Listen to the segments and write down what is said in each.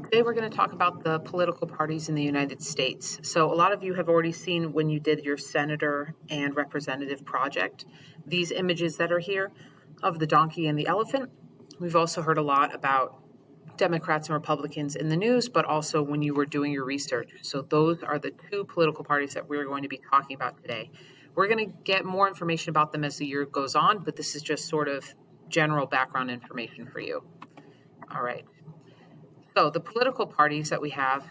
Today we're going to talk about the political parties in the United States. So a lot of you have already seen when you did your senator and representative project, these images that are here of the donkey and the elephant. We've also heard a lot about Democrats and Republicans in the news, but also when you were doing your research. So those are the two political parties that we're going to be talking about today. We're going to get more information about them as the year goes on, but this is just sort of general background information for you. All right. So the political parties that we have,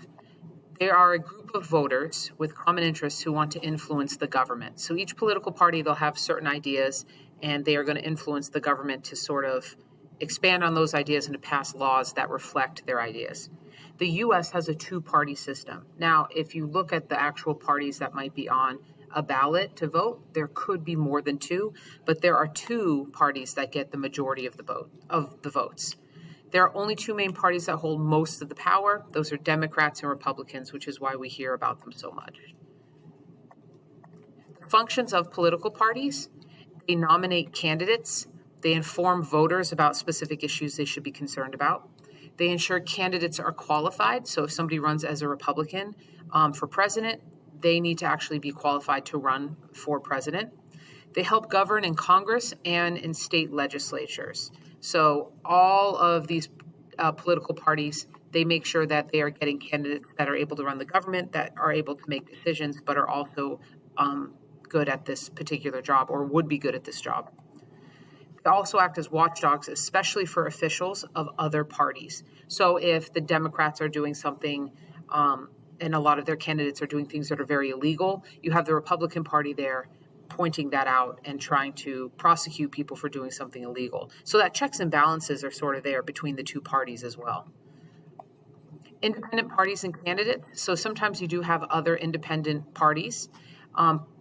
they are a group of voters with common interests who want to influence the government. So each political party, they'll have certain ideas, and they are going to influence the government to sort of expand on those ideas and to pass laws that reflect their ideas. The U.S. has a two-party system. Now, if you look at the actual parties that might be on a ballot to vote, there could be more than two, but there are two parties that get the majority of the votes. There are only two main parties that hold most of the power. Those are Democrats and Republicans, which is why we hear about them so much. The functions of political parties: they nominate candidates. They inform voters about specific issues they should be concerned about. They ensure candidates are qualified. So if somebody runs as a Republican for president, they need to actually be qualified to run for president. They help govern in Congress and in state legislatures. So all of these political parties, they make sure that they are getting candidates that are able to run the government, that are able to make decisions, but are also good at this particular job or would be good at this job. They also act as watchdogs, especially for officials of other parties. So if the Democrats are doing something and a lot of their candidates are doing things that are very illegal, you have the Republican Party there pointing that out and trying to prosecute people for doing something illegal. So that checks and balances are sort of there between the two parties as well. Independent parties and candidates. So sometimes you do have other independent parties.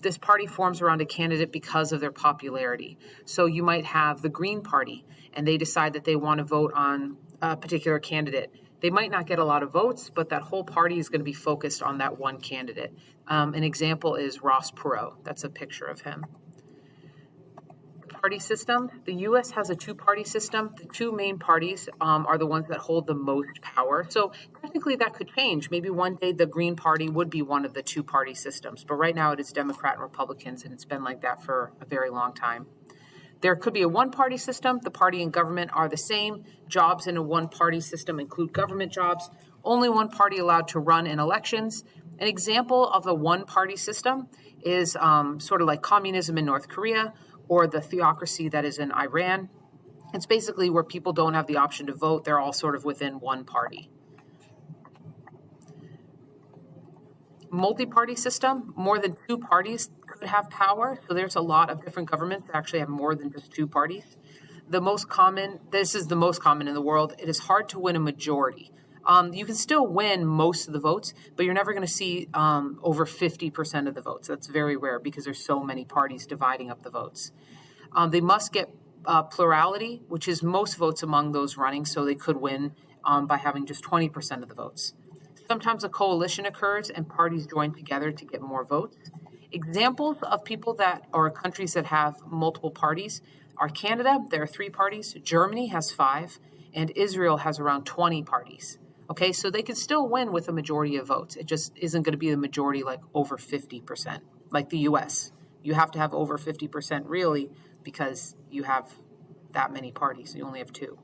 This party forms around a candidate because of their popularity. So you might have the Green Party, and they decide that they want to vote on a particular candidate. They might not get a lot of votes, but that whole party is going to be focused on that one candidate. An example is Ross Perot. That's a picture of him. Party system. The U.S. has a two-party system. The two main parties are the ones that hold the most power. So technically that could change. Maybe one day the Green Party would be one of the two-party systems. But right now it is Democrat and Republicans, and it's been like that for a very long time. There could be a one-party system. The party and government are the same. Jobs in a one-party system include government jobs. Only one party allowed to run in elections. An example of a one-party system is sort of like communism in North Korea or the theocracy that is in Iran. It's basically where people don't have the option to vote. They're all sort of within one party. Multi-party system, more than two parties could have power. So there's a lot of different governments that actually have more than just two parties. This is the most common in the world. It is hard to win a majority. You can still win most of the votes, but you're never going to see over 50% of the votes. That's very rare because there's so many parties dividing up the votes. They must get plurality, which is most votes among those running, so they could win by having just 20% of the votes. Sometimes a coalition occurs and parties join together to get more votes. Examples of people or countries that have multiple parties are Canada. There are 3 parties. Germany has 5, and Israel has around 20 parties. Okay, so they could still win with a majority of votes. It just isn't going to be the majority like over 50%, like the U.S. You have to have over 50% really because you have that many parties. You only have 2.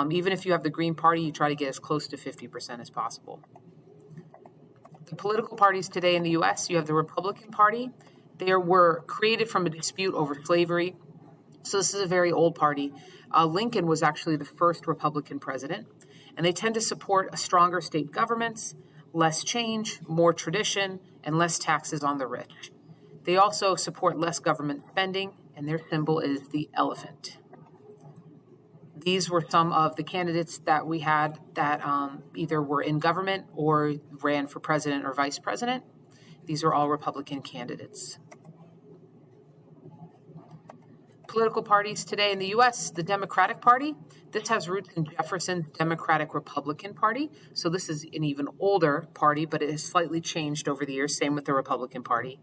Even if you have the Green Party, you try to get as close to 50% as possible. The political parties today in the U.S., you have the Republican Party. They were created from a dispute over slavery. So this is a very old party. Lincoln was actually the first Republican president. And they tend to support a stronger state governments, less change, more tradition, and less taxes on the rich. They also support less government spending, and their symbol is the elephant. These were some of the candidates that we had that either were in government or ran for president or vice president. These are all Republican candidates. Political parties today in the U.S., the Democratic Party. This has roots in Jefferson's Democratic Republican Party. So this is an even older party, but it has slightly changed over the years. Same with the Republican Party.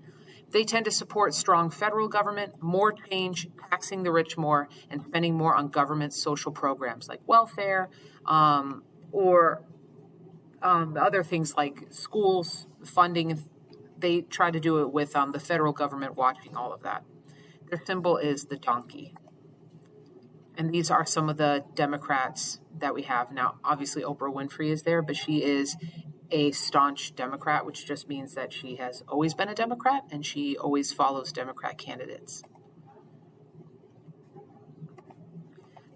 They tend to support strong federal government, more change, taxing the rich more, and spending more on government social programs like welfare or Other things like schools, funding, they try to do it with the federal government watching all of that. Their symbol is the donkey. And these are some of the Democrats that we have. Now, obviously, Oprah Winfrey is there, but she is a staunch Democrat, which just means that she has always been a Democrat and she always follows Democrat candidates.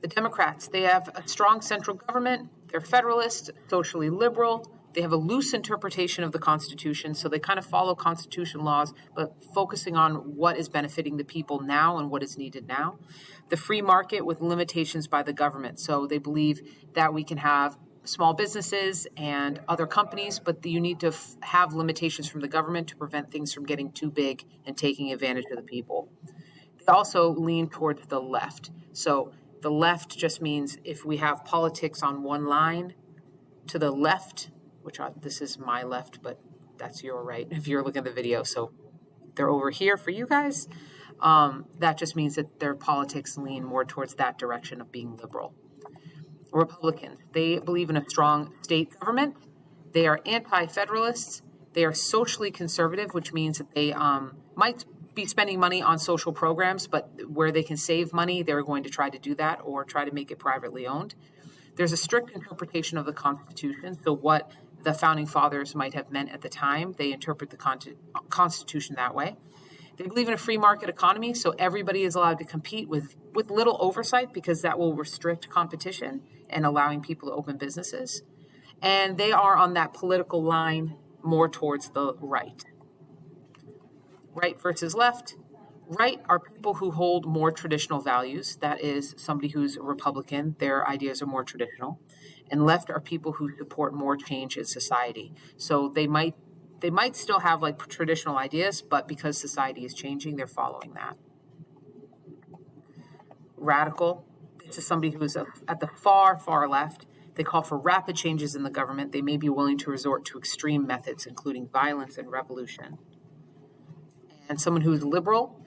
The Democrats, they have a strong central government. They're federalist, socially liberal. They have a loose interpretation of the Constitution, so they kind of follow Constitution laws, but focusing on what is benefiting the people now and what is needed now. The free market with limitations by the government. So they believe that we can have small businesses and other companies, but you need to have limitations from the government to prevent things from getting too big and taking advantage of the people. They also lean towards the left. So the left just means if we have politics on one line, to the left, this is my left, but that's your right if you're looking at the video. So they're over here for you guys. That just means that their politics lean more towards that direction of being liberal. Republicans, they believe in a strong state government. They are anti-federalists. They are socially conservative, which means that they might be spending money on social programs, but where they can save money, they're going to try to do that or try to make it privately owned. There's a strict interpretation of the Constitution. So what the founding fathers might have meant at the time, they interpret the Constitution that way. They believe in a free market economy, so everybody is allowed to compete with little oversight because that will restrict competition and allowing people to open businesses. And they are on that political line more towards the right. Right versus left. Right are people who hold more traditional values. That is somebody who's a Republican. Their ideas are more traditional. And left are people who support more change in society. So they might still have like traditional ideas, but because society is changing, they're following that. Radical. This is somebody who is at the far, far left. They call for rapid changes in the government. They may be willing to resort to extreme methods, including violence and revolution. And someone who is liberal.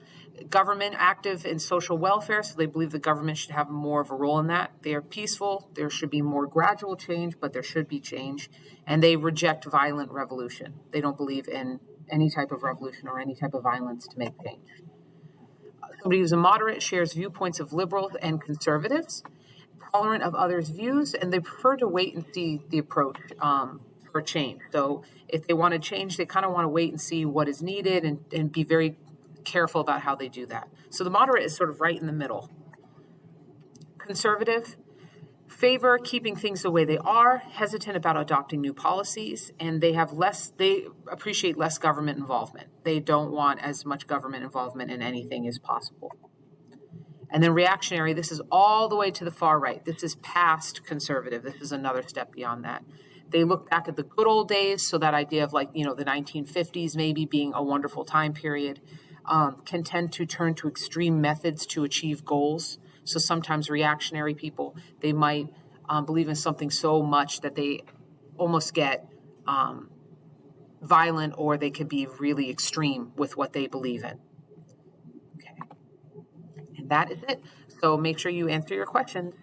Government active in social welfare, so they believe the government should have more of a role in that. They are peaceful. There should be more gradual change, but there should be change. And they reject violent revolution. They don't believe in any type of revolution or any type of violence to make change. Somebody who's a moderate shares viewpoints of liberals and conservatives, tolerant of others' views, and they prefer to wait and see the approach for change. So if they want to change, they kind of want to wait and see what is needed and be very careful about how they do that. So the moderate is sort of right in the middle. Conservative favor keeping things the way they are, hesitant about adopting new policies, and they appreciate less government involvement. They don't want as much government involvement in anything as possible. And then reactionary, this is all the way to the far right. This is past conservative. This is another step beyond that. They look back at the good old days, so that idea of the 1950s maybe being a wonderful time period. Can tend to turn to extreme methods to achieve goals. So sometimes reactionary people, they might believe in something so much that they almost get violent, or they could be really extreme with what they believe in. Okay. And that is it. So make sure you answer your questions.